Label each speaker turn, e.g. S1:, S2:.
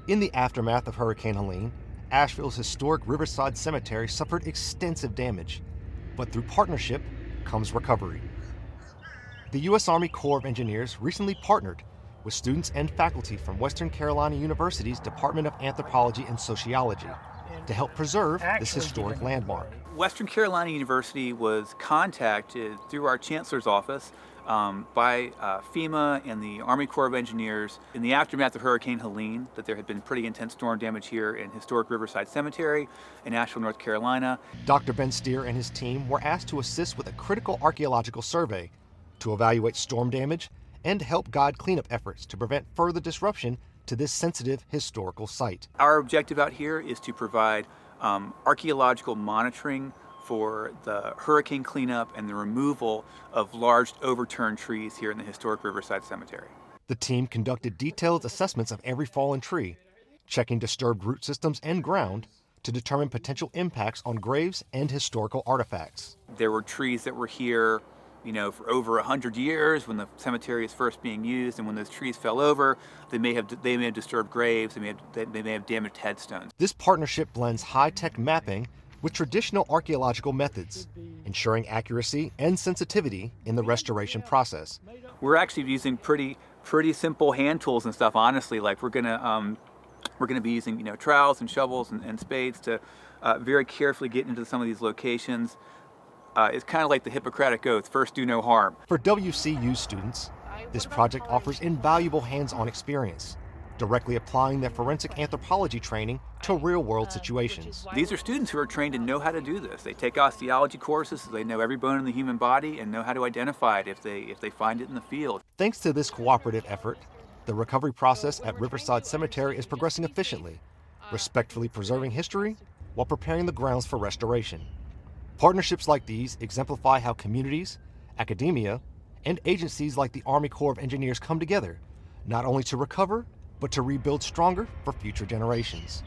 S1: In the aftermath of Hurricane Helene, Asheville's historic Riverside Cemetery suffered extensive damage, but through partnership comes recovery. The U.S. Army Corps of Engineers recently partnered with students and faculty from Western Carolina University's Department of Anthropology and Sociology to help preserve this historic landmark.
S2: Western Carolina University was contacted through our chancellor's office by FEMA and the Army Corps of Engineers in the aftermath of Hurricane Helene, that there had been pretty intense storm damage here in historic Riverside Cemetery in Asheville, North Carolina.
S1: Dr. Ben Steer and his team were asked to assist with a critical archaeological survey to evaluate storm damage and help guide cleanup efforts to prevent further disruption to this sensitive historical site.
S2: Our objective out here is to provide archaeological monitoring for the hurricane cleanup and the removal of large overturned trees here in the historic Riverside Cemetery.
S1: The team conducted detailed assessments of every fallen tree, checking disturbed root systems and ground to determine potential impacts on graves and historical artifacts.
S2: There were trees that were here, for over 100 years when the cemetery is first being used, and when those trees fell over, they may have disturbed graves, they may have damaged headstones.
S1: This partnership blends high-tech mapping with traditional archaeological methods, ensuring accuracy and sensitivity in the restoration process.
S2: We're actually using pretty simple hand tools and stuff, honestly. Like we're gonna be using trowels and shovels and spades to very carefully get into some of these locations. It's kind of like the Hippocratic Oath, first do no harm.
S1: For WCU students, this project offers invaluable hands-on experience, directly applying their forensic anthropology training to real-world situations.
S2: These are students who are trained to know how to do this. They take osteology courses, so they know every bone in the human body and know how to identify it if they find it in the field.
S1: Thanks to this cooperative effort, the recovery process at Riverside Cemetery is progressing efficiently, respectfully preserving history while preparing the grounds for restoration. Partnerships like these exemplify how communities, academia, and agencies like the Army Corps of Engineers come together, not only to recover, but to rebuild stronger for future generations.